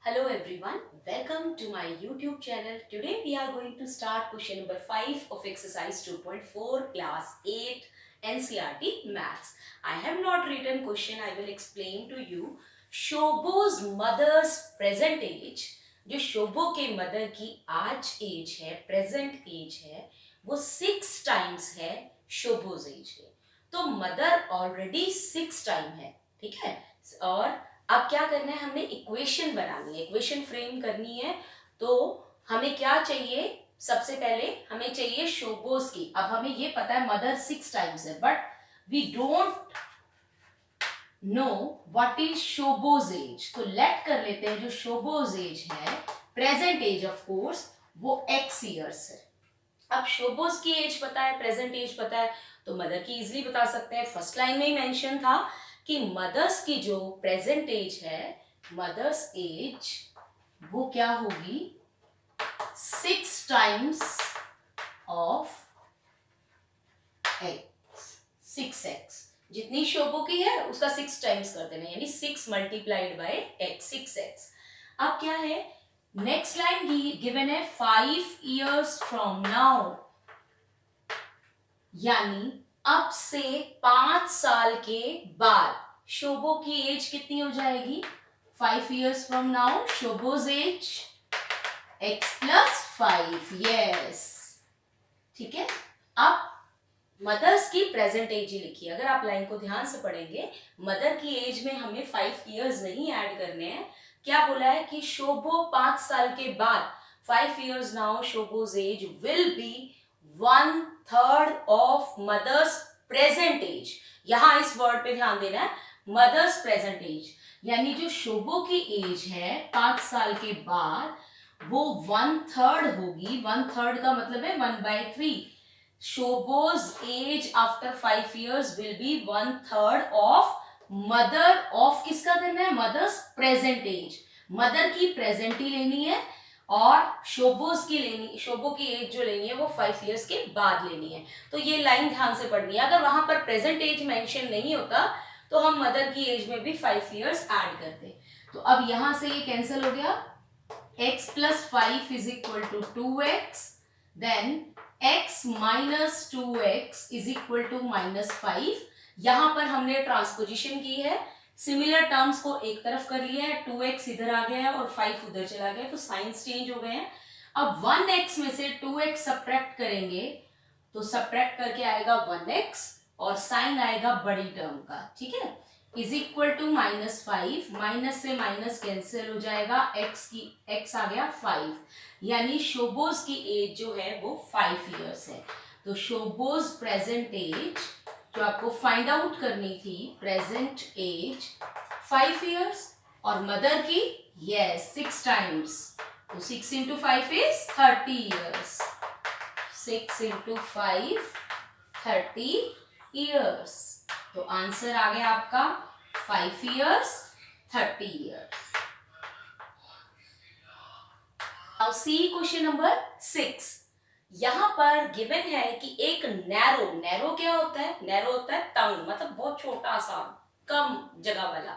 Hello everyone, welcome to my YouTube channel. Today we are going to start question number 5 of exercise 2.4 class 8 NCERT maths. I have not written question, I will explain to you. शोभो's mother's present age, जो शोभो के mother की आज as है, present as है, वो 6 times है शोभो's as के. तो मदर ऑलरेडी 6 टाइम है, ठीक है. और अब क्या करना है, हमने इक्वेशन बनानी है, इक्वेशन फ्रेम करनी है. तो हमें क्या चाहिए, सबसे पहले हमें चाहिए शोभो's की. अब हमें ये पता है मदर 6 टाइम्स है, but we don't know what is Shobho's age. तो लेट कर लेते हैं जो शोभो's एज है, प्रेजेंट एज ऑफ कोर्स, वो x ईयर्स है. अब शोभो's की एज पता है, प्रेजेंट एज पता है, तो मदर की इजीली बता सकते हैं. फर्स्ट लाइन में ही मेंशन था कि मदर्स की जो प्रेजेंट एज है, मदर्स एज वो क्या होगी, 6 टाइम्स ऑफ x, 6x. जितनी शोभो की है उसका 6 टाइम्स कर देना, यानी 6 मल्टीप्लाइड बाय x, 6x. अब क्या है, नेक्स्ट लाइन गिवन है 5 इयर्स फ्रॉम नाउ, यानी अब से 5 साल के बाद शोभो की एज कितनी हो जाएगी, 5 years from now Shobho's age x plus 5. Yes, ठीक है. अब मदर्स की प्रेजेंट एज ही लिखी. अगर आप लाइन को ध्यान से पढ़ेंगे, मदर की एज में हमें 5 इयर्स नहीं ऐड करने हैं. क्या बोला है कि शोभो 5 साल के बाद, 5 years now Shobho's age will be 1/3 of mother's present age. यहां इस वर्ड पे ध्यान देना है, मदर्स प्रेजेंट एज, यानी जो शोभो की एज है 5 साल के बाद, वो 1/3 होगी. 1/3 का मतलब है 1/3. Shobho's age after 5 years will be 1/3 of mother of, किसका करना है, मदर्स प्रेजेंट एज. मदर की प्रेजेंट ही लेनी है और शोभो's की लेनी, शोभो की एज जो लेनी है वो 5 इयर्स के बाद लेनी है. तो ये लाइन ध्यान से पढ़नी है. अगर वहां पर प्रेजेंट एज मेंशन नहीं होता तो हम मदर की एज में भी 5 इयर्स ऐड करते. तो अब यहां से ये कैंसिल हो गया, x plus 5 is equal to 2x, then x minus 2x is equal to -5. यहां पर हमने ट्रांसपोजिशन की है, सिमिलर टर्म्स को एक तरफ कर लिया है, 2x इधर आ गया है और 5 उधर चला गया, तो साइंस चेंज हो गए हैं. अब 1x में से 2x सब्ट्रैक्ट करेंगे तो सब्ट्रैक्ट करके आएगा 1x और साइन आएगा बड़ी टर्म का, ठीक है, इज इक्वल टू -5. माइनस से माइनस कैंसिल हो जाएगा, x आ गया 5, यानी शोभो's की एज जो है वो 5 इयर्स है. तो शोभो's प्रेजेंट एज जो आपको फाइंड आउट करनी थी, प्रेजेंट एज 5 इयर्स, और मदर की यस 6 टाइम्स. तो 6 into 5 is 30 years. 6 into 5 30 years. तो आंसर आ गया आपका 5 years 30 years. Now see question number 6. यहां पर गिवन है कि एक नैरो क्या होता है, नैरो होता है टंग, मतलब बहुत छोटा सा, कम जगह वाला.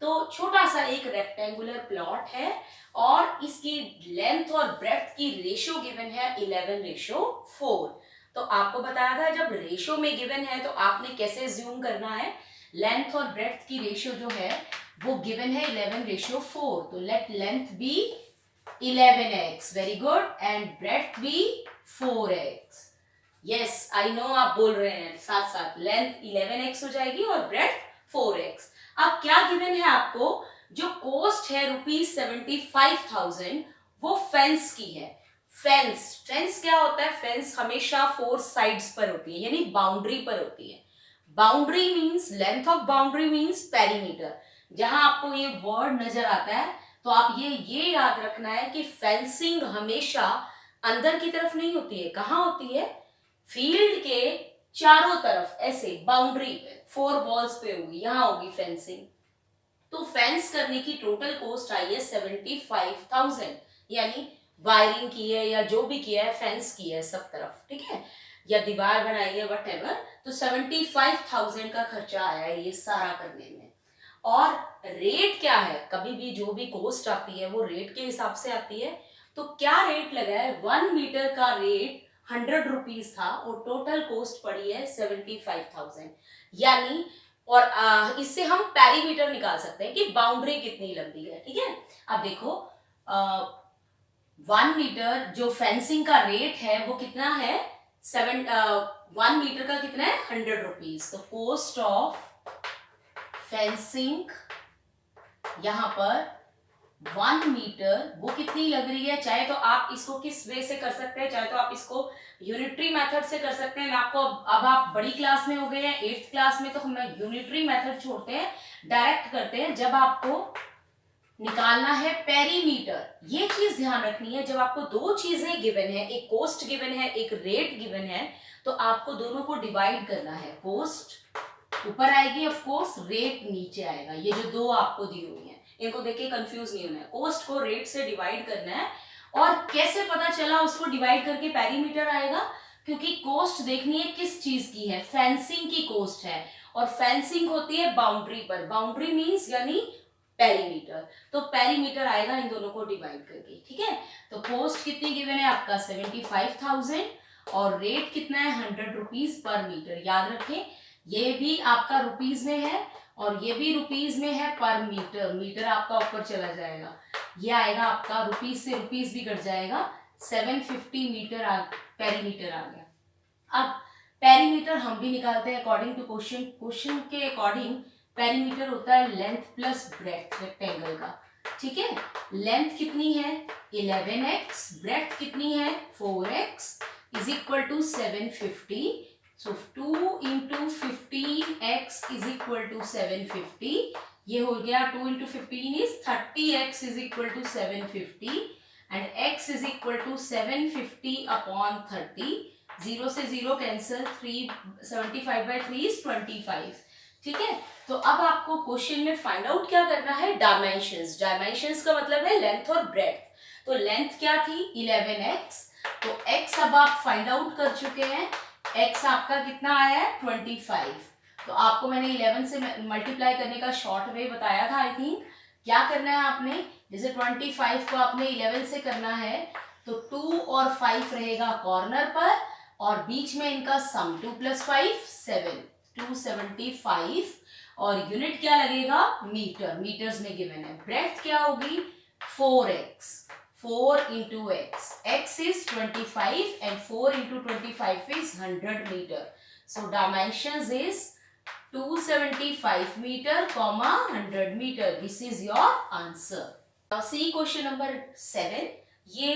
तो छोटा सा एक रेक्टेंगुलर प्लॉट है और इसकी लेंथ और ब्रेड्थ की रेशियो गिवन है 11:4. तो आपको बताया था जब रेशियो में गिवन है तो आपने कैसे ज्यूम करना है, लेंथ और ब्रेड्थ की रेशियो जो है वो गिवन है 11:4. तो let length be 11x, very good, and breadth be 4x. Yes, I know आप बोल रहे हैं साथ साथ, लेंथ 11x हो जाएगी और ब्रेड्थ 4x. अब क्या गिवन है आपको, जो कॉस्ट है ₹75,000 वो फेंस की है. फेंस क्या होता है, फेंस हमेशा 4 साइड्स पर होती है, यानी बाउंड्री पर होती है. Boundary means, length of boundary means perimeter. जहां आपको ये वर्ड नजर आता है तो आप ये याद रखना है कि फेंसिंग हमेशा अंदर की तरफ नहीं होती है. कहां होती है, फील्ड के चारों तरफ, ऐसे बाउंड्री पे 4 वॉल्स पे होगी, यहां होगी फेंसिंग. तो फेंस करने की टोटल कॉस्ट आई है 75,000, यानी वायरिंग की है या जो भी किया है, फेंस की है सब तरफ, ठीक है, या दीवार बनाई है, वट एवर. तो 75,000 का खर्चा आया है ये सारा करने में. और रेट क्या है, कभी भी जो भी कॉस्ट आती है वो रेट के हिसाब से आती है। तो क्या रेट लगा है, 1 मीटर का रेट 100 रुपीज था और टोटल कॉस्ट पड़ी है 75,000। यानी और इससे हम पेरीमीटर निकाल सकते हैं कि बाउंड्री कितनी लंबी है। ठीक है, अब देखो 1 मीटर जो फेंसिंग का रेट है वो कितना है, 1 मीटर का कितना है, 100 रुपीज। तो कॉस्ट ऑफ फेंसिंग यहां पर 1 मीटर वो कितनी लग रही है। चाहे तो आप इसको किस वे से कर सकते हैं, चाहे तो आप इसको यूनिटरी मेथड से कर सकते हैं। मैं आपको अब आप बड़ी क्लास में हो गए हैं, 8th क्लास में, तो हम यूनिटरी मेथड छोड़ते हैं, डायरेक्ट करते हैं। जब आपको निकालना है पेरीमीटर, ये चीज ध्यान रखनी है, जब आपको दो चीजें गिवन है, एक कॉस्ट गिवन है, एक रेट गिवन है, तो आपको दोनों को डिवाइड करना है। कॉस्ट ऊपर आएगी ऑफ कोर्स, रेट नीचे आएगा। ये जो दो आपको दी हुई है इनको देख के कंफ्यूज नहीं होना है, कॉस्ट को रेट से डिवाइड करना है। और कैसे पता चला उसको डिवाइड करके पेरीमीटर आएगा, क्योंकि कॉस्ट देखनी है किस चीज की है, फेंसिंग की कॉस्ट है, और फेंसिंग होती है बाउंड्री पर। बाउंड्री मींस यानी पेरीमीटर, तो पेरीमीटर आएगा इन दोनों को डिवाइड करके। ठीक है, तो कॉस्ट कितनी गिवन है आपका 75,000 और रेट कितना है 100 रुपीज पर मीटर। याद रखें ये भी आपका रुपीज में है और ये भी रुपीज में है पर मीटर। मीटर आपका ऊपर चला जाएगा, ये आएगा आपका रुपीज से रुपीज भी कट जाएगा, 750 मीटर पेरीमीटर आ गया। अब पेरीमीटर हम भी निकालते हैं अकॉर्डिंग टू क्वेश्चन। क्वेश्चन के अकॉर्डिंग पेरीमीटर होता है लेंथ प्लस ब्रेड्थ रेक्टेंगल का। ठीक है, लेंथ कितनी है 11x, ब्रेड्थ कितनी है 4x is equal to 750। So 2 into 15x is equal to 750। ये हो गया 2 into 15 is 30x is equal to 750 and x is equal to 750 upon 30। 0 से 0 कैंसिल, 75/3 इज 25। ठीक है, तो अब आपको क्वेश्चन में फाइंड आउट क्या करना है, डायमेंशंस। डायमेंशंस का मतलब है लेंथ और ब्रेड्थ। तो लेंथ क्या थी 11x, तो x अब आप फाइंड आउट कर चुके हैं, x आपका कितना आया है 25। तो आपको मैंने 11 से मल्टीप्लाई करने का शॉर्ट वे बताया था आई थिंक। क्या करना है आपने, जैसे 25 को आपने 11 से करना है तो 2 और 5 रहेगा कॉर्नर पर और बीच में इनका सम 2 + 5 7, 275 और यूनिट क्या लगेगा मीटर, मीटर्स में गिवन है। ब्रेड्थ क्या होगी 4x, 4 into x, x is 25 and 4 into 25 is 100 meter. So dimensions is 275 meter, 100 meter. This is your answer. Now see question number 7. ये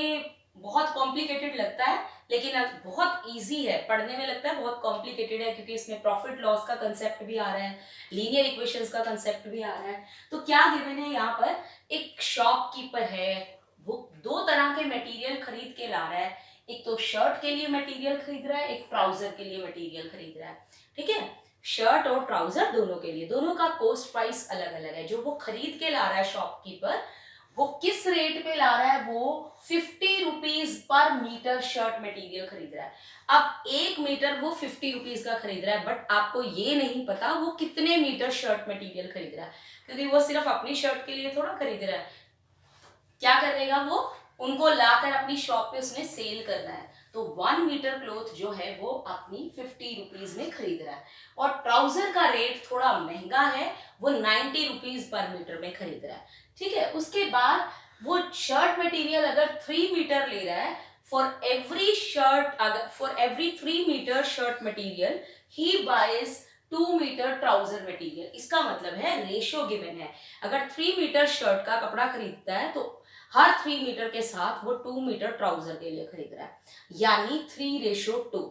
बहुत कॉम्प्लिकेटेड लगता है लेकिन अब बहुत इजी है, पढ़ने में लगता है बहुत कॉम्प्लिकेटेड है क्योंकि इसमें प्रॉफिट लॉस का कंसेप्ट भी आ रहा है, लीनियर इक्वेशंस का कंसेप्ट भी आ रहा है। तो क्या गिवन है यहाँ पर, एक शॉपकीपर है, वो दो तरह के मटेरियल खरीद के ला रहा है। एक तो शर्ट के लिए मटेरियल खरीद रहा है, एक ट्राउजर के लिए मटेरियल खरीद रहा है। ठीक है, शर्ट और ट्राउजर दोनों के लिए, दोनों का कॉस्ट प्राइस अलग अलग है। जो वो खरीद के ला रहा है शॉपकीपर, वो किस रेट पे ला रहा है, वो 50 rupees per metre shirt material खरीद रहा है। अब 1 मीटर वो 50 रुपीज का खरीद रहा है, बट आपको ये नहीं पता वो कितने मीटर शर्ट मटेरियल खरीद रहा है, क्योंकि वो सिर्फ अपनी शर्ट के लिए थोड़ा खरीद रहा है। क्या करेगा वो, उनको लाकर अपनी शॉप पे उसने सेल करना है। तो 1 मीटर क्लोथ जो है वो अपनी 50 रुपीज में खरीद रहा है और ट्राउजर का रेट थोड़ा महंगा है, वो 90 रुपीज पर मीटर में खरीद रहा है। ठीक है, उसके बाद वो शर्ट मटेरियल अगर 3 मीटर ले रहा है, फॉर एवरी शर्ट, अगर for every 3 metre shirt material ही बाइज 2 मीटर ट्राउजर मटेरियल। इसका मतलब है रेशो गिवन है, अगर 3 मीटर शर्ट का कपड़ा खरीदता है तो हर 3 मीटर के साथ वो 2 मीटर ट्राउजर के लिए खरीद रहा है, यानी 3:2।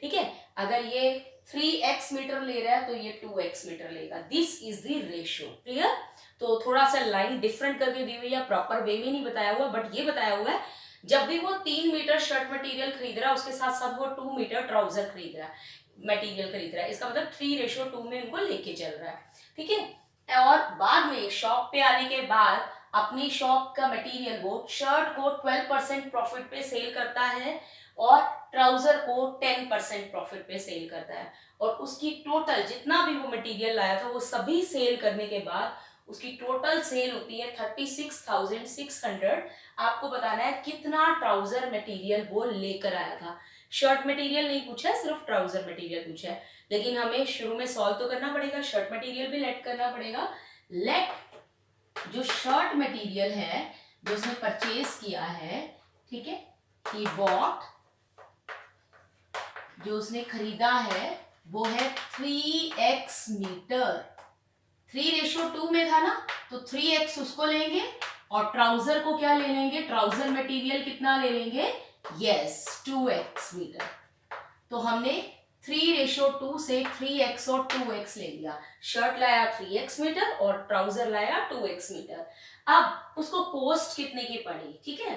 ठीक है, अगर ये 3x मीटर ले रहा है तो ये 2x मीटर लेगा। This is the ratio. Clear? तो थोड़ा सा लाइन डिफरेंट करके दी हुई है, प्रॉपर वे में नहीं बताया हुआ, बट ये बताया हुआ है जब भी वो 3 मीटर शर्ट मटेरियल खरीद रहा है उसके साथ साथ वो 2 मीटर ट्राउजर खरीद रहा है, मटेरियल खरीद रहा है, इसका मतलब 3:2 में उनको लेके चल रहा है। ठीक है, और बाद में शॉप पे आने के बाद अपनी शॉप का मटेरियल वो शर्ट को 12% प्रॉफिट पे सेल करता है और ट्राउजर को 10% प्रॉफिट पे सेल करता है, और उसकी टोटल जितना भी वो मटेरियल लाया था वो सभी सेल करने के बाद उसकी टोटल सेल होती है 36,600। आपको बताना है कितना ट्राउजर मटेरियल वो लेकर आया था। शर्ट मटेरियल नहीं पूछा है, सिर्फ ट्राउजर मटेरियल पूछा है, लेकिन हमें शुरू में सॉल्व तो करना पड़ेगा, शर्ट मटेरियल भी लेट करना पड़ेगा। लेट जो शर्ट मटेरियल है जो उसने परचेज किया है, ठीक है, ही बॉट, जो उसने खरीदा है वो है 3x मीटर। 3:2 में था ना, तो 3x उसको लेंगे और ट्राउजर को क्या ले लेंगे, ट्राउजर मटेरियल कितना ले लेंगे, यस 2x मीटर। तो हमने 3:2 से 3x और 2x ले लिया। शर्ट लाया 3x मीटर और ट्राउजर लाया 2x मीटर। अब उसको कॉस्ट कितने की पड़ी, ठीक है,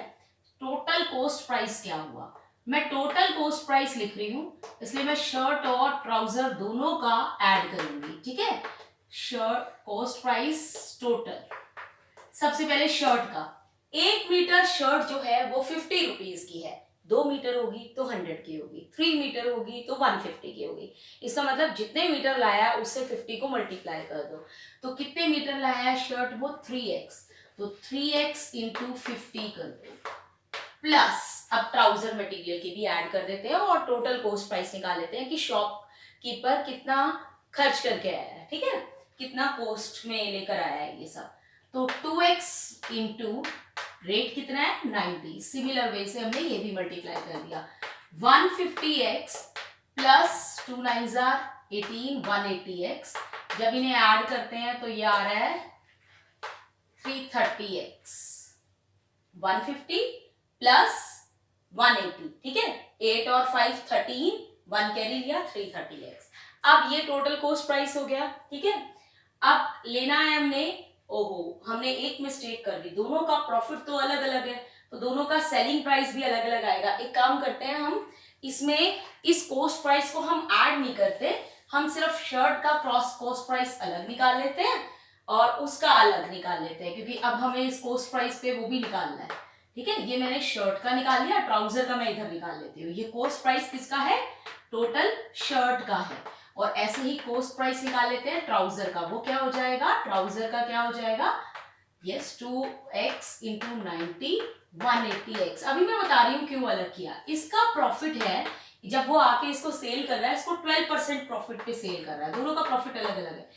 टोटल कॉस्ट प्राइस क्या हुआ, मैं टोटल कॉस्ट प्राइस लिख रही हूं, इसलिए मैं शर्ट और ट्राउजर दोनों का ऐड करूंगी, ठीक है। शर्ट कॉस्ट प्राइस टोटल, सबसे पहले शर्ट का, 1 मीटर शर्ट जो है वो 50 रुपीज की है, 2 मीटर होगी तो 100 की होगी, 3 मीटर होगी तो 150 की होगी। इसका मतलब जितने मीटर लाया है उससे 50 को मल्टीप्लाई कर दो। तो कितने मीटर लाया है शर्ट, वो 3x, तो 3x इंटू 50 कर दो, प्लस अब ट्राउजर मटेरियल की भी ऐड कर देते हैं और टोटल कॉस्ट प्राइस निकाल लेते हैं कि शॉपकीपर कितना खर्च करके आया है, ठीक है, कितना कॉस्ट में लेकर आया है ये सब। तो 2x इंटू रेट कितना है 90, सिमिलर वे से हमने ये भी मल्टीप्लाई कर दिया। 150x plus 2 9s are 18, 180x, जब इन्हें ऐड करते हैं तो ये आ रहा है 330x, 150 प्लस 180, ठीक है, 8 और 5 13, 1 कैरी लिया 330x। अब ये टोटल कॉस्ट प्राइस हो गया, ठीक है। अब लेना है हमने, ओहो हमने एक मिस्टेक कर दी, दोनों का प्रॉफिट तो अलग अलग है तो दोनों का सेलिंग प्राइस भी अलग अलग आएगा। एक काम करते हैं, हम इसमें इस कॉस्ट प्राइस को हम ऐड नहीं करते, हम सिर्फ शर्ट का क्रॉस कॉस्ट प्राइस अलग निकाल लेते हैं और उसका अलग निकाल लेते हैं, क्योंकि अब हमें इस कॉस्ट प्राइस पे वो भी निकालना है, ठीक है। ये मैंने शर्ट का निकाल लिया, ट्राउजर का मैं इधर निकाल लेती हूँ। ये कॉस्ट प्राइस किसका है, टोटल शर्ट का है, और ऐसे ही कॉस्ट प्राइस निकाल लेते हैं ट्राउजर का। वो क्या हो जाएगा, ट्राउजर का क्या हो जाएगा, यस 2x इंटू 90, 180x। अभी मैं बता रही हूँ क्यों अलग किया। इसका प्रॉफिट है, जब वो आके इसको सेल कर रहा है, इसको 12% प्रॉफिट पे सेल कर रहा है, दोनों का प्रॉफिट अलग अलग है।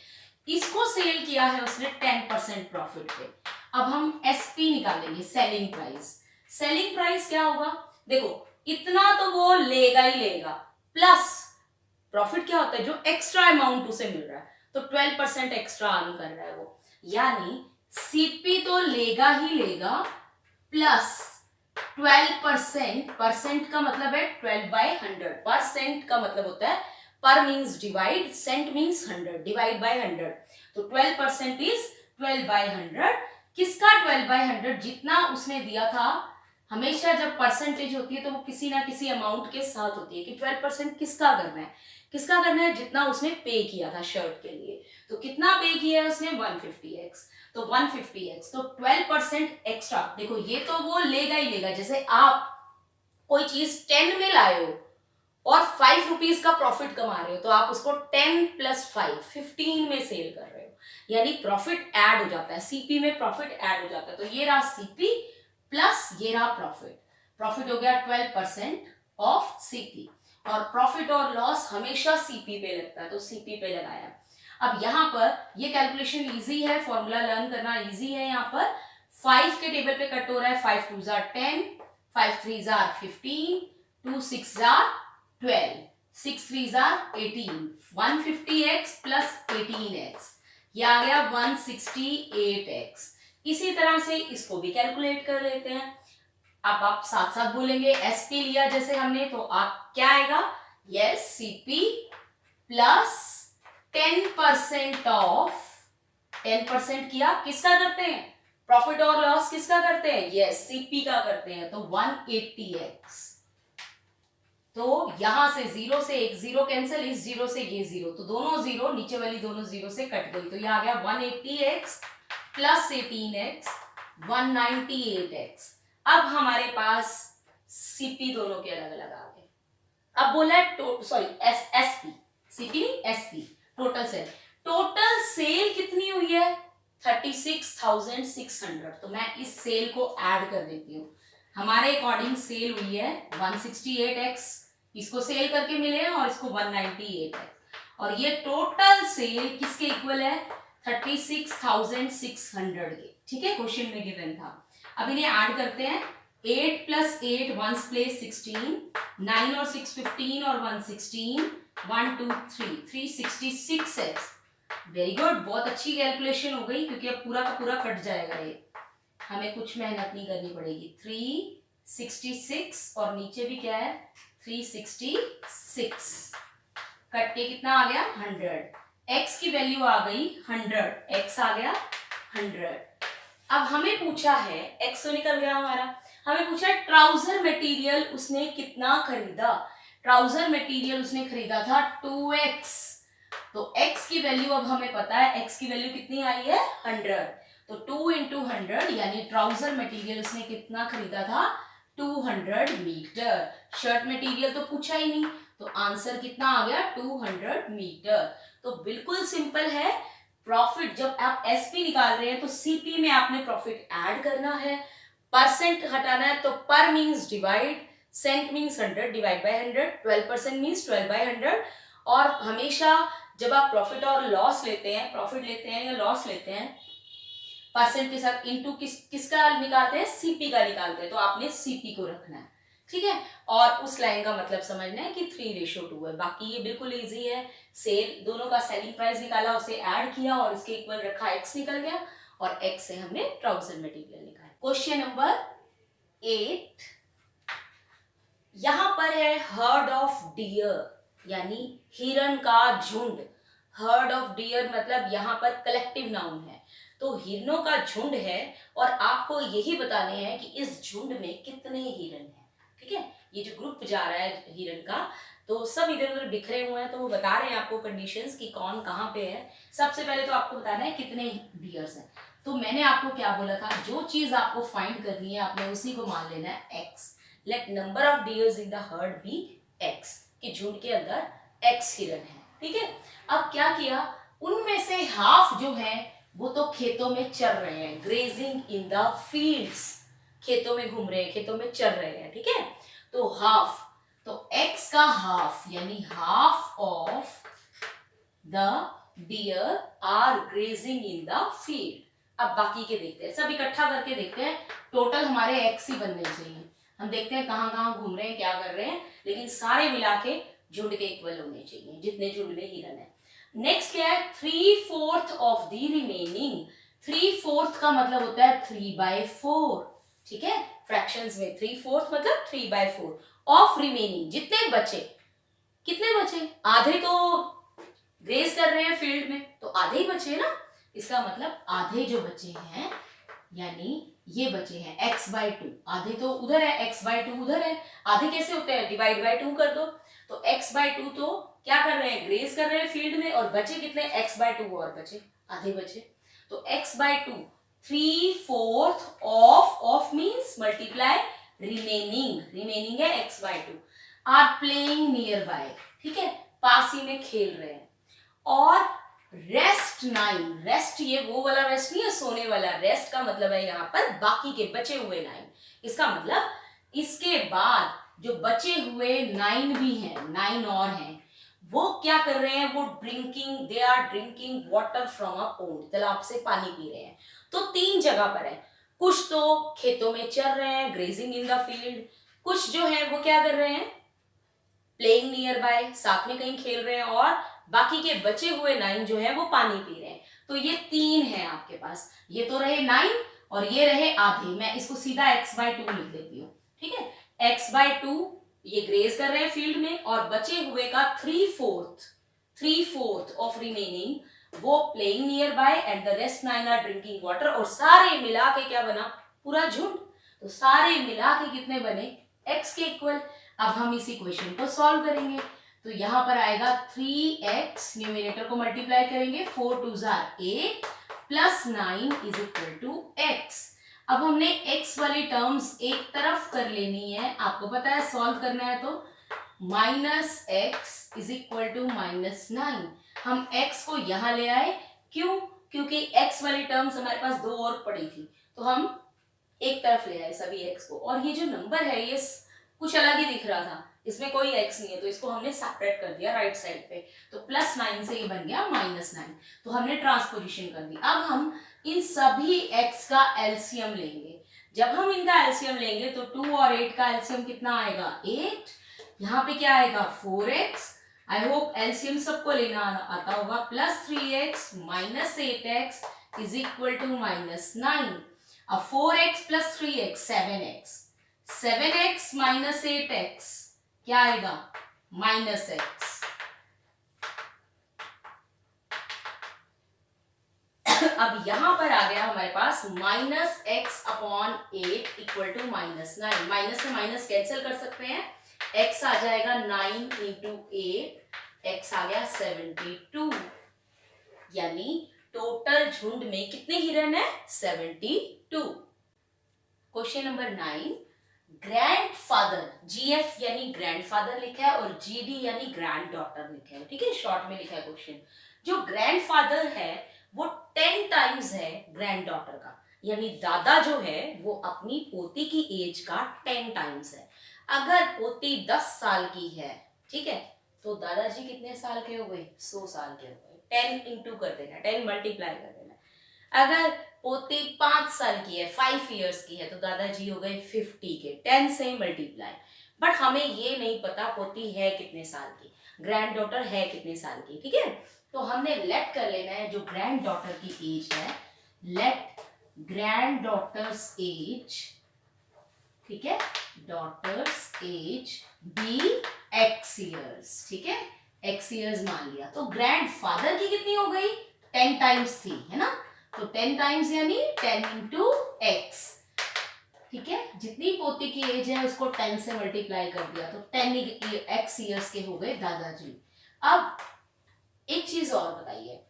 इसको सेल किया है उसने 10% प्रॉफिट पे। अब हम एसपी निकालेंगे, सेलिंग प्राइस। सेलिंग प्राइस क्या होगा, देखो इतना तो वो लेगा ही लेगा, प्लस प्रॉफिट क्या होता है, जो एक्स्ट्रा अमाउंट उसे मिल रहा है, तो 12% एक्स्ट्रा अर्न कर रहा है वो, यानी सीपी तो लेगा ही लेगा, प्लस 12%, परसेंट का मतलब है 12/100, परसेंट का मतलब होता है per means divide, cent means 100, divide by 100, तो 12% इज 12/100। किसका 12/100, जितना उसने दिया था। हमेशा जब परसेंटेज होती है तो वो किसी ना किसी अमाउंट के साथ होती है कि 12% किसका करना है, किसका करना है, जितना उसने पे किया था शर्ट के लिए। तो कितना पे किया है उसने, 150x, तो 150x, तो 12% एक्स्ट्रा। देखो ये तो वो लेगा ही लेगा, जैसे आप कोई चीज 10 में लाए हो और 5 रुपीज का प्रॉफिट कमा रहे हो, तो आप उसको 10 + 5 15 में सेल कर रहे हो, यानी प्रॉफिट ऐड हो जाता है, सीपी में प्रॉफिट ऐड हो जाता है। तो ये रहा सीपी प्लस ये रहा प्रॉफिट, प्रॉफिट हो गया 12% ऑफ सीपी, और प्रॉफिट और लॉस हमेशा सीपी पे लगता है, तो सीपी पे लगाया। अब यहाँ पर ये कैलकुलेशन इजी है, फॉर्मूला लर्न करना इजी है। यहाँ पर 5 के टेबल पे कट हो रहा है, 5 2s are 10, 5 3s are 15, 2 6s are 12, 6 3s are 18, 150x plus 18x, ये आ गया 168x। इसी तरह से इसको भी कैलकुलेट कर लेते हैं। अब आप साथ साथ बोलेंगे, एसपी लिया जैसे हमने, तो आप क्या आएगा, यस सीपी प्लस 10% ऑफ, 10% किया किसका करते हैं, प्रॉफिट और लॉस किसका करते हैं, यस सीपी का करते हैं, तो 180x। तो यहां से 0 से एक 0 कैंसिल, इस 0 से ये 0, तो दोनों 0 नीचे वाली दोनों 0 से कट गई, तो ये आ गया 180x प्लस 18x 198x। अब हमारे पास सीपी दोनों के अलग अलग आ गए। अब बोला है सॉरी एसपी, सीपी नहीं एसपी, टोटल सेल कितनी हुई है 36,600। तो मैं इस सेल को ऐड कर देती हूँ। हमारे अकॉर्डिंग सेल हुई है 168x, इसको सेल करके मिले हैं और इसको 198x, और ये टोटल सेल किसके इक्वल है 36,600 के। ठीक है, क्वेश्चन में गिवन था। अब इन्हें ऐड करते हैं। 8 + 8 1s प्लेस 16, 9 और 6 15 और 1 16, 1 2 3 366x। वेरी गुड, बहुत अच्छी कैलकुलेशन हो गई, क्योंकि अब पूरा का पूरा कट जाएगा, ये हमें कुछ मेहनत नहीं करनी पड़ेगी। 366 और नीचे भी क्या है 366, कट के कितना आ गया 100। x की वैल्यू आ गई 100, x आ गया 100। अब हमें पूछा है, x तो निकल गया हमारा, हमें पूछा है ट्राउजर मटेरियल उसने कितना खरीदा। ट्राउजर मटेरियल उसने खरीदा था 2x। तो x की वैल्यू अब हमें पता है, x की वैल्यू कितनी आई है 100। तो 2 × 100 यानी ट्राउजर मटेरियल उसने कितना खरीदा था 200 मीटर। शर्ट मटेरियल तो पूछा ही नहीं, तो आंसर कितना आ गया 200 मीटर। तो बिल्कुल सिंपल है। प्रॉफिट जब आप एसपी निकाल रहे हैं तो सीपी में आपने प्रॉफिट ऐड करना है, परसेंट हटाना है, तो per means divide, cent means 100 divide by 100, 12% means 12/100। और हमेशा जब आप प्रॉफिट और लॉस लेते हैं, प्रॉफिट लेते हैं या लॉस लेते हैं, परसेंट के साथ इनटू किसका निकालते हैं सीपी का निकालते हैं, तो आपने सीपी को रखना है। ठीक है, और उस लाइन का मतलब समझना है कि 3:2 है। बाकी ये बिल्कुल इजी है। सेल दोनों का सेलिंग प्राइस निकाला, उसे ऐड किया और इसके इक्वल रखा, एक्स निकल गया, और एक्स से हमने ट्राउजर मटेरियल निकाला। क्वेश्चन नंबर 8, यहां पर है हर्ड ऑफ डियर, यानी हिरन का झुंड। हर्ड ऑफ डियर मतलब यहाँ पर कलेक्टिव नाउन है, तो हिरनों का झुंड है, और आपको यही बताने हैं कि इस झुंड में कितने हिरन हैं। ठीक है, ये जो ग्रुप जा रहा है हिरन का, तो सब इधर उधर बिखरे हुए हैं, तो वो बता रहे हैं आपको कंडीशंस कि कौन कहाँ पे है। सबसे पहले तो आपको बताना है कितने डियर्स हैं। तो मैंने आपको क्या बोला था, जो चीज आपको फाइंड करनी है आपने उसी को मान लेना है x। Let number of deers in the herd be x, कि झुंड के अंदर x हिरन है। ठीक है, अब क्या किया, उनमें से हाफ जो है वो तो खेतों में चल रहे हैं, ग्रेजिंग इन द फील्ड्स, खेतों में घूम रहे हैं, खेतों में चल रहे हैं। ठीक है, तो हाफ, तो x का हाफ यानी half of the deer are grazing in the field. अब बाकी के देखते हैं, सब इकट्ठा करके देखते हैं, टोटल हमारे x ही बनने चाहिए। हम देखते हैं कहाँ कहाँ घूम रहे हैं, क्या कर रहे हैं, लेकिन सारे मिला के झुंड के इक्वल होने चाहिए जितने झुंड में हिरन है। नेक्स्ट क्या है, 3/4 ऑफ द रिमेनिंग। 3/4 का मतलब होता है 3/4। ठीक है, फ्रैक्शंस में 3/4 मतलब 3/4 ऑफ रिमेनिंग, जितने बचे। कितने बचे, आधे तो ग्रेज कर रहे हैं फील्ड में, तो आधे ही बचे ना, इसका मतलब आधे जो बचे हैं, यानी ये बचे हैं x/2। आधे तो उधर है, x/2 उधर है, आधे कैसे होते हैं, डिवाइड बाय 2 कर दो। तो x/2 तो क्या कर रहे हैं, ग्रेज कर रहे हैं फील्ड में, और बचे कितने, x/2 और बचे, आधे बचे। तो x/2 3/4 of means multiply remaining, remaining है x/2, are playing near by. ठीक है, पास ही में खेल रहे हैं। और रेस्ट 9, रेस्ट ये वो वाला रेस्ट नहीं है सोने वाला, रेस्ट का मतलब है यहाँ पर बाकी के बचे हुए 9। इसका मतलब इसके बाद जो बचे हुए 9 भी हैं, 9 और हैं, वो क्या कर रहे हैं, वो drinking, they are drinking water from a pond, तालाब से पानी पी रहे हैं। तो 3 जगह पर है, कुछ तो खेतों में चल रहे हैं, ग्रेजिंग इन द फील्ड, कुछ जो है वो क्या कर रहे हैं, प्लेइंग नियर बाय, साथ में कहीं खेल रहे हैं, और बाकी के बचे हुए 9 जो है वो पानी पी रहे हैं। तो ये 3 है आपके पास, ये तो रहे 9 और ये रहे आधे। मैं इसको सीधा x/2 लिख देती हूँ। ठीक है, x/2 ये ग्रेज कर रहे हैं फील्ड में, और बचे हुए का 3/4 ऑफ रिमेनिंग वो playing nearby, and the rest 9 are drinking water, और सारे मिला के क्या बना, पूरा झुंड। तो सारे मिला के कितने बने, x के इक्वल। अब हम इसी क्वेश्चन को सॉल्व करेंगे, तो यहां पर आएगा 3x, न्यूमिनेटर को मल्टीप्लाई करेंगे, 4 2 8 plus 9 is equal to x। अब हमने x वाली टर्म्स एक तरफ कर लेनी है, आपको पता है सॉल्व करना है तो minus x is equal to -9। हम x को यहां ले आए, क्यों? क्योंकि x वाली टर्म्स हमारे पास दो और पड़ी थी, तो हम एक तरफ ले आए सभी x को। और ये जो नंबर है ये कुछ अलग ही दिख रहा था, इसमें कोई x नहीं है, तो इसको हमने सेपरेट कर दिया राइट साइड पे, तो +9 से ये बन गया -9। तो हमने ट्रांसपोजिशन कर दी। अब हम इन सभी x का एलसीएम लेंगे। जब हम इनका एलसीएम लेंगे तो 2 और 8 का एलसीएम कितना आएगा? 8। यहाँ पे क्या आएगा? 4x। आई होप एलसीएम सबको लेना आता होगा। +3x - 8x is equal to -9। अब 4x + 3x 7x, 7x - 8x क्या आएगा? -x। अब यहां पर आ गया हमारे पास -x/8 इक्वल टू -9। माइनस से माइनस कैंसिल कर सकते हैं, x आ जाएगा 9 × 8, x आ गया 72। यानी टोटल झुंड में कितने हिरन है? 72। क्वेश्चन नंबर 9, ग्रैंडफादर, GF यानी ग्रैंडफादर लिखा है और GD यानी ग्रैंड डॉटर लिखा है, ठीक है, शॉर्ट में लिखा है क्वेश्चन। जो ग्रैंडफादर है वो 10 टाइम्स है ग्रैंड डॉटर का, यानी दादा जो है वो अपनी पोती की एज का 10 टाइम्स है। अगर पोती 10 साल की है, ठीक है, तो दादाजी कितने साल के हो गए? 100 साल के हो गए। 10 इंटू कर देना, 10 मल्टीप्लाई कर देना। अगर पोती 5 साल की है, 5 इयर्स की है, तो दादाजी हो गए 50 के, 10 से मल्टीप्लाई। बट हमें ये नहीं पता पोती है कितने साल की, ग्रैंड डॉटर है कितने साल की, ठीक है। तो हमने लेट कर लेना है जो ग्रैंड डॉटर की एज है, लेट ग्रैंड डॉटर्स एज, ठीक है, daughter's age be x years, ठीक है, x इयर्स मान लिया। तो ग्रैंड फादर की कितनी हो गई? 10 टाइम्स थी, है ना, तो 10 टाइम्स यानी 10 × x, ठीक है। जितनी पोती की एज है उसको 10 से मल्टीप्लाई कर दिया, तो 10 x इयर्स के हो गए दादाजी। अब एक चीज और बताइए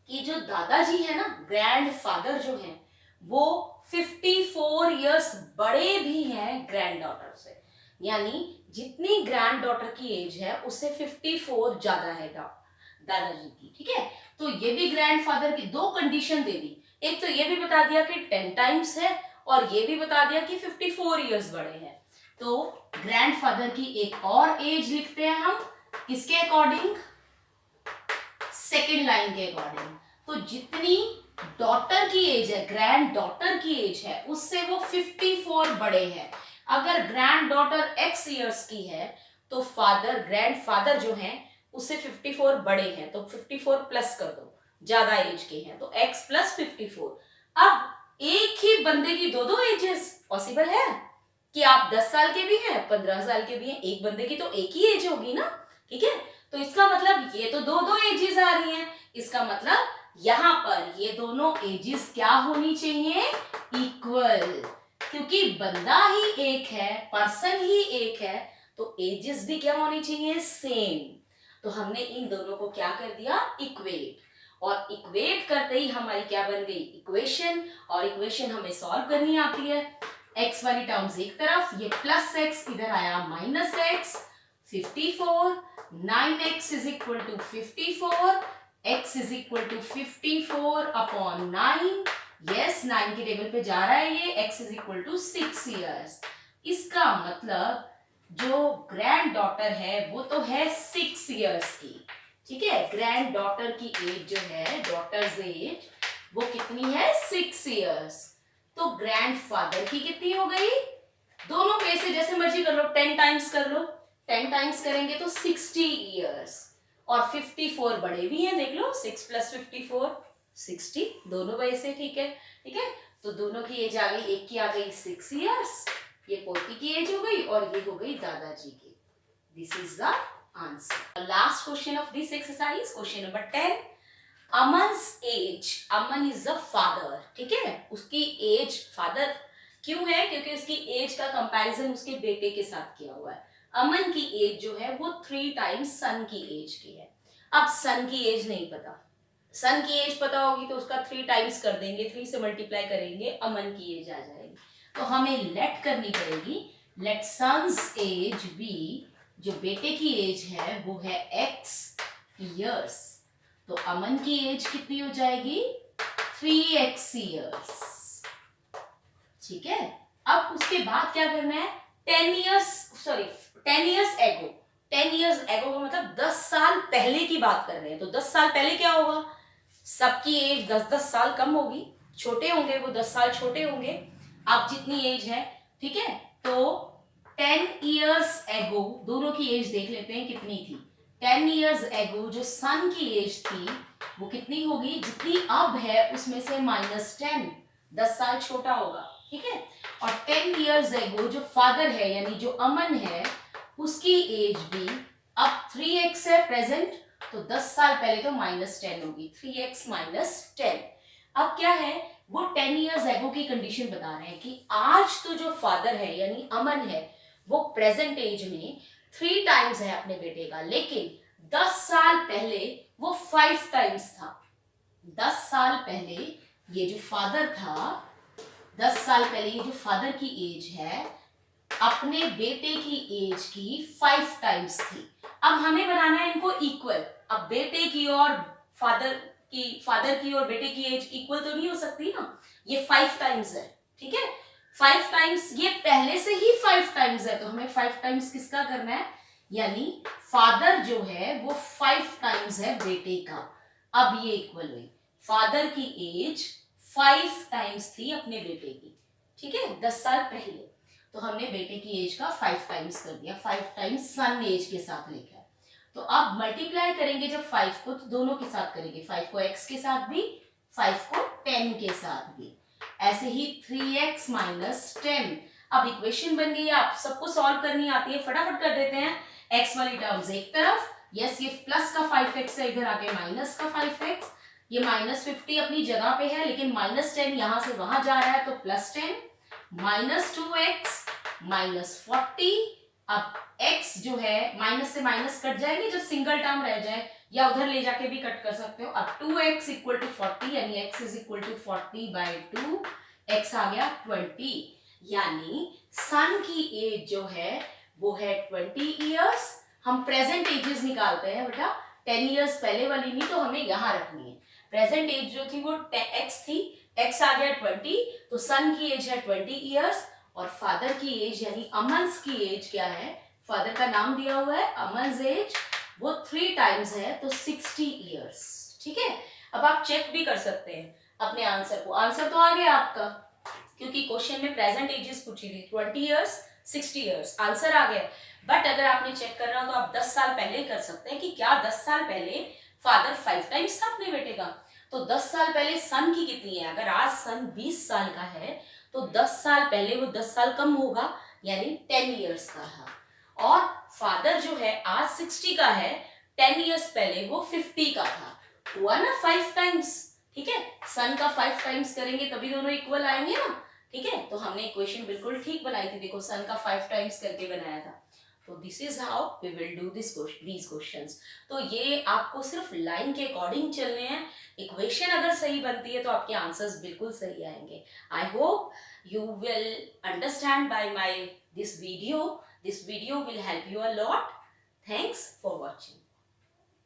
कि जो दादाजी है ना, ग्रैंड फादर जो है, वो 54 इयर्स बड़े भी हैं ग्रैंड डॉटर से, यानी जितनी ग्रैंड डॉटर की एज है उससे 54 ज्यादा है दादाजी की, ठीक है। तो ये भी ग्रैंडफादर की दो कंडीशन दे दी, एक तो ये भी बता दिया कि 10 टाइम्स है और ये भी बता दिया कि 54 इयर्स बड़े हैं। तो ग्रैंडफादर की एक और एज लिखते हैं हम, किसके अकॉर्डिंग? सेकेंड लाइन के अकॉर्डिंग। तो जितनी डॉटर की एज है, ग्रैंड डॉटर की एज है, उससे वो 54 बड़े हैं। अगर ग्रैंड डॉटर x इयर्स की है तो फादर, ग्रैंड फादर जो है उससे 54 बड़े हैं, तो 54 प्लस कर दो, ज्यादा एज के हैं, तो x + 54। अब एक ही बंदे की दो एजेस पॉसिबल है कि आप 10 साल के भी हैं, 15 साल के भी हैं, एक बंदे की तो एक ही एज होगी ना, ठीक है। तो इसका मतलब ये तो दो एजेस आ रही हैं, इसका मतलब यहां पर ये दोनों एजेस क्या होनी चाहिए? इक्वल, क्योंकि बंदा ही एक है, पर्सन ही एक है, तो एजेस भी क्या होनी चाहिए? सेम। तो हमने इन दोनों को क्या कर दिया? इक्वेट। और इक्वेट करते ही हमारी क्या बन गई? इक्वेशन। और इक्वेशन हमें सॉल्व करनी आती है। x वाली टर्म्स एक तरफ, ये +x इधर आया -x, 54, 9x is equal to 54, x is equal to 54/9। Yes, 9 के टेबल पे जा रहा है ये, x is equal to 6 years. इसका मतलब जो ग्रैंड डॉटर है वो तो है 6 इयर्स की, ठीक है। ग्रैंड डॉटर की एज जो है, डॉटर्स एज, वो कितनी है? 6 इयर्स। तो ग्रैंड फादर की कितनी हो गई? दोनों में से जैसे मर्जी कर लो, 10 टाइम्स कर लो, 10 टाइम्स करेंगे तो 60 इयर्स। और 54 बड़े भी हैं, देख लो, 6 + 54 60, दोनों वैसे, ठीक है, ठीक है। तो दोनों की एज आ गई, एक की आ गई 6 इयर्स, ये पोती की एज हो गई और ये हो गई दादाजी की। This is the answer. Last question of this exercise, question number 10। Aman's age, Aman is the father, ठीक है, उसकी एज फादर क्यों है? क्योंकि उसकी एज का कंपैरिजन उसके बेटे के साथ किया हुआ है। अमन की एज जो है वो 3 टाइम्स सन की एज की है। अब सन की एज नहीं पता, सन की एज पता होगी तो उसका 3 टाइम्स कर देंगे, 3 से मल्टीप्लाई करेंगे, अमन की एज आ जाएगी। तो हमें लेट करनी पड़ेगी, लेट सन्स एज बी, जो बेटे की एज है वो है x इयर्स, तो अमन की एज कितनी हो जाएगी 3x इयर्स। ठीक है, अब उसके बाद क्या करना है, 10 इयर्स एगो, 10 इयर्स एगो का मतलब 10 साल पहले की बात कर रहे हैं। तो 10 साल पहले क्या होगा, सबकी एज 10-10 साल कम होगी, छोटे होंगे वो 10 साल छोटे होंगे, आप जितनी एज है। ठीक है, तो 10 इयर्स एगो, दोनों की एज देख लेते हैं कितनी थी। 10 इयर्स एगो जो सन की एज थी वो कितनी होगी, जितनी अब है उसमें से -10, 10 साल छोटा होगा। ठीक है, और 10 इयर्स एगो जो फादर है यानी जो अमन है उसकी एज भी अब 3x है प्रेजेंट, तो 10 साल पहले तो -10 होगी, 3x - 10। अब क्या है, वो 10 इयर्स एगो की कंडीशन बता रहे हैं कि आज तो जो फादर है यानी अमन है वो प्रेजेंट एज में 3 टाइम्स है अपने बेटे का, लेकिन 10 साल पहले वो 5 टाइम्स था। 10 साल पहले ये जो फादर था, 10 साल पहले ये जो फादर की एज है अपने बेटे की एज की 5 टाइम्स थी। अब हमें बनाना है इनको इक्वल। अब बेटे की और फादर की और बेटे की एज इक्वल तो नहीं हो सकती ना, ये 5 टाइम्स है। ठीक है, 5 टाइम्स, ये पहले से ही 5 टाइम्स है, तो हमें 5 टाइम्स किसका करना है, यानी फादर जो है वो 5 टाइम्स है बेटे का। अब ये इक्वल हुई, फादर की एज 5 टाइम्स थी अपने बेटे की। ठीक है, 10 साल पहले, तो हमने बेटे की एज का 5 टाइम्स कर दिया, 5 टाइम्स सन एज के साथ लिखा है। तो अब मल्टीप्लाई करेंगे जब 5 को, तो दोनों के साथ करेंगे, 5 को x के साथ भी, 5 को 10 के साथ भी, ऐसे ही 3x - 10। अब इक्वेशन बन गई, आप सबको सॉल्व करनी आती है, फटाफट कर देते हैं। x वाली टर्म्स एक तरफ, यस ये प्लस का 5x है, इधर आके माइनस का 5x, ये -50 अपनी जगह पे है, लेकिन -10 यहां से वहां जा रहा है, तो +10, -2x -40। अब x जो है माइनस से माइनस कट जाएगी जब सिंगल टर्म रह जाए, या उधर ले जाके भी कट कर सकते हो। अब 2x = 40, यानी x = 40/2, x आ गया 20, यानी सन की एज जो है वो है 20 इयर्स। हम प्रेजेंट एजेस निकालते हैं बेटा, 10 इयर्स पहले वाली नहीं, तो हमें यहां रखनी है। प्रेजेंट एज जो थी वो x थी, x आ गया 20, तो सन की एज है 20 इयर्स, और फादर की एज यानी अमन्स की एज क्या है, फादर का नाम दिया हुआ है, अमन्स एज वो 3 टाइम्स है, तो 60 इयर्स। ठीक है, अब आप चेक भी कर सकते हैं अपने आंसर को, आंसर तो आ गया आपका, क्योंकि क्वेश्चन में प्रेजेंट एजेस पूछी थी, 20 इयर्स 60 इयर्स, आंसर आ गया। बट अगर आपने चेक करना हो तो आप 10 साल पहले कर सकते हैं कि क्या 10 साल पहले फादर 5 टाइम्स था अपने बेटे का, तो 10 साल पहले सन की कितनी है, अगर आज सन 20 साल का है तो 10 साल पहले वो 10 साल कम होगा, यानी 10 इयर्स का है। और फादर जो है आज 60 का है, 10 इयर्स पहले वो 50 का था, हुआ ना 5 टाइम्स। ठीक है, सन का 5 टाइम्स करेंगे तभी दोनों इक्वल आएंगे ना। ठीक है, तो हमने इक्वेशन बिल्कुल ठीक बनाई थी, देखो सन का 5 टाइम्स करके बनाया था। तो this is how we will do these questions. तो ये आपको सिर्फ लाइन के अकॉर्डिंग चलने हैं, इक्वेशन अगर सही बनती है तो आपके आंसर्स बिल्कुल सही आएंगे। I hope you will understand by my this video will help you a lot. Thanks for watching.